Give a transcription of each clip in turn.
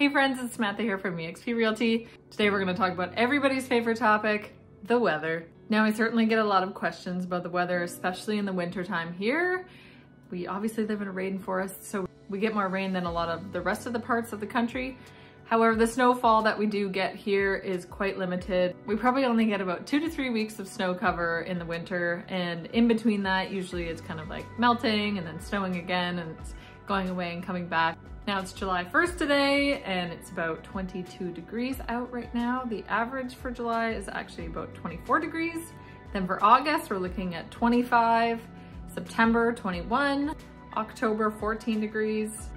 Hey friends, it's Samantha here from eXp Realty. Today we're going to talk about everybody's favorite topic, the weather. Now I certainly get a lot of questions about the weather, especially in the winter time here. We obviously live in a rainforest, so we get more rain than a lot of the rest of the parts of the country. However, the snowfall that we do get here is quite limited. We probably only get about 2 to 3 weeks of snow cover in the winter, and in between that, usually it's kind of like melting and then snowing again, and it's going away and coming back. Now it's July 1st today, and it's about 22 degrees out right now. The average for July is actually about 24 degrees. Then for August, we're looking at 25, September 21, October 14 degrees,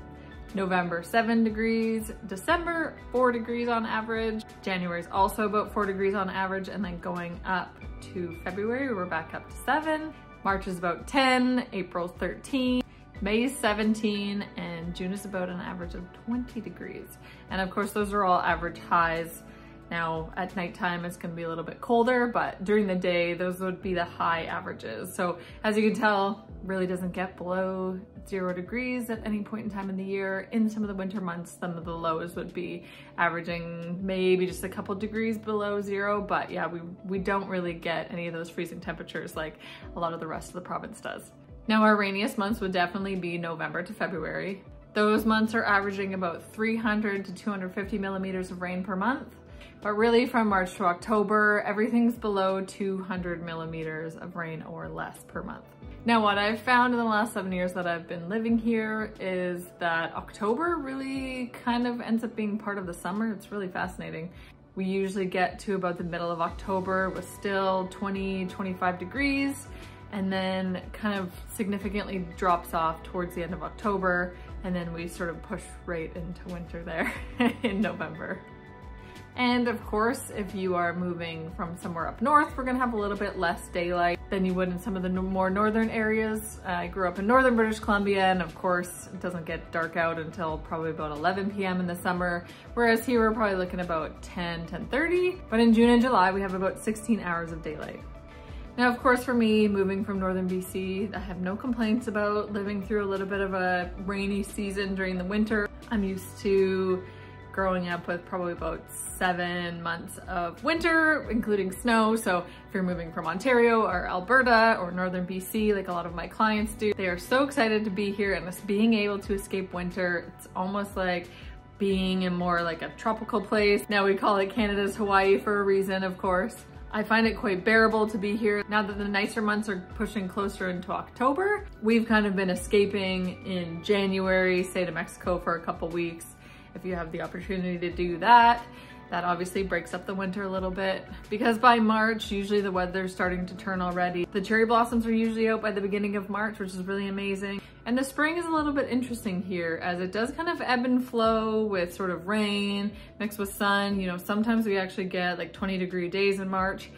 November 7 degrees, December 4 degrees on average. January is also about 4 degrees on average, and then going up to February, we're back up to 7. March is about 10, April 13, May is 17, and June is about an average of 20 degrees. And of course, those are all average highs. Now at nighttime, it's gonna be a little bit colder, but during the day, those would be the high averages. So as you can tell, really doesn't get below 0 degrees at any point in time in the year. In some of the winter months, some of the lows would be averaging maybe just a couple degrees below 0, but yeah, we don't really get any of those freezing temperatures like a lot of the rest of the province does. Now our rainiest months would definitely be November to February. Those months are averaging about 300 to 250 millimeters of rain per month. But really from March to October, everything's below 200 millimeters of rain or less per month. Now what I've found in the last 7 years that I've been living here is that October really kind of ends up being part of the summer. It's really fascinating. We usually get to about the middle of October with still 20, 25 degrees, and then kind of significantly drops off towards the end of October, and then we sort of push right into winter there in November. And of course, if you are moving from somewhere up north, we're gonna have a little bit less daylight than you would in some of the more northern areas. I grew up in northern British Columbia, and of course, it doesn't get dark out until probably about 11 p.m. in the summer, whereas here we're probably looking about 10:30. But in June and July, we have about 16 hours of daylight. Now, of course, for me, moving from northern BC, I have no complaints about living through a little bit of a rainy season during the winter. I'm used to growing up with probably about 7 months of winter, including snow. So if you're moving from Ontario or Alberta or northern BC, like a lot of my clients do, they are so excited to be here and just being able to escape winter. It's almost like being in more like a tropical place. Now we call it Canada's Hawaii for a reason, of course. I find it quite bearable to be here. Now that the nicer months are pushing closer into October, we've kind of been escaping in January, say to Mexico for a couple weeks. If you have the opportunity to do that, that obviously breaks up the winter a little bit, because by March, usually the weather's starting to turn already. The cherry blossoms are usually out by the beginning of March, which is really amazing. And the spring is a little bit interesting here, as it does kind of ebb and flow with sort of rain mixed with sun. You know, sometimes we actually get like 20-degree days in March,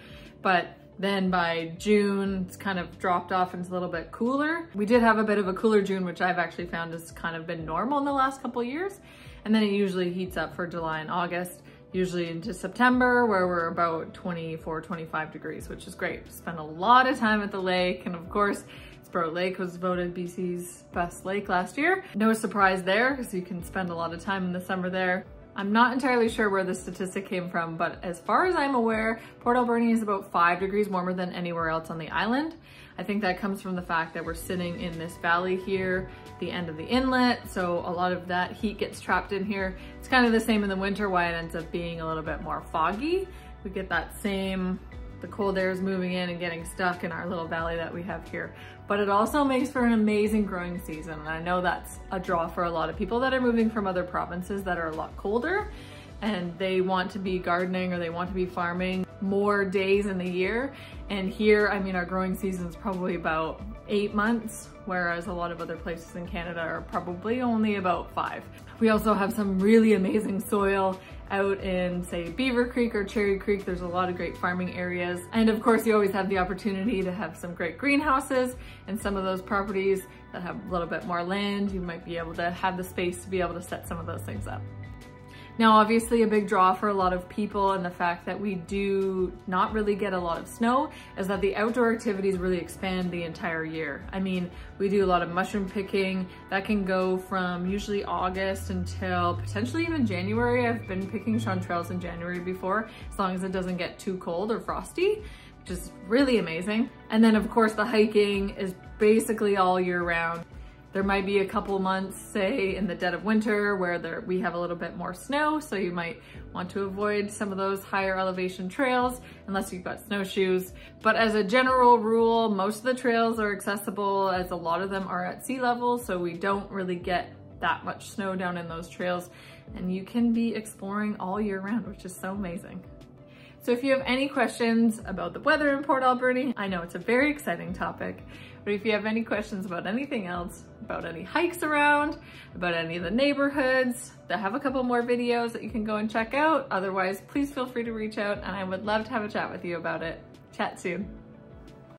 but then by June, it's kind of dropped off and it's a little bit cooler. We did have a bit of a cooler June, which I've actually found has kind of been normal in the last couple of years. And then it usually heats up for July and August, usually into September, where we're about 24, 25 degrees, which is great. Spend a lot of time at the lake. And of course, Sprout Lake was voted BC's best lake last year. No surprise there, because you can spend a lot of time in the summer there. I'm not entirely sure where this statistic came from, but as far as I'm aware, Port Alberni is about 5 degrees warmer than anywhere else on the island. I think that comes from the fact that we're sitting in this valley here, the end of the inlet, so a lot of that heat gets trapped in here. It's kind of the same in the winter, why it ends up being a little bit more foggy. We get that same, the cold air is moving in and getting stuck in our little valley that we have here. But it also makes for an amazing growing season. And I know that's a draw for a lot of people that are moving from other provinces that are a lot colder, and they want to be gardening or they want to be farming more days in the year. And here, I mean, our growing season is probably about 8 months, whereas a lot of other places in Canada are probably only about 5. We also have some really amazing soil out in, say, Beaver Creek or Cherry Creek. There's a lot of great farming areas. And of course, you always have the opportunity to have some great greenhouses, and some of those properties that have a little bit more land, you might be able to have the space to be able to set some of those things up. Now, obviously a big draw for a lot of people, and the fact that we do not really get a lot of snow, is that the outdoor activities really expand the entire year. I mean, we do a lot of mushroom picking that can go from usually August until potentially even January. I've been picking chanterelles in January before, as long as it doesn't get too cold or frosty, which is really amazing. And then of course the hiking is basically all year round. There might be a couple months, say in the dead of winter, where we have a little bit more snow, so you might want to avoid some of those higher elevation trails unless you've got snowshoes. But as a general rule, most of the trails are accessible, as a lot of them are at sea level, so we don't really get that much snow down in those trails, and you can be exploring all year round, which is so amazing. So if you have any questions about the weather in Port Alberni, I know it's a very exciting topic, but if you have any questions about anything else, about any hikes around, about any of the neighborhoods, I have a couple more videos that you can go and check out. Otherwise, please feel free to reach out, and I would love to have a chat with you about it. Chat soon.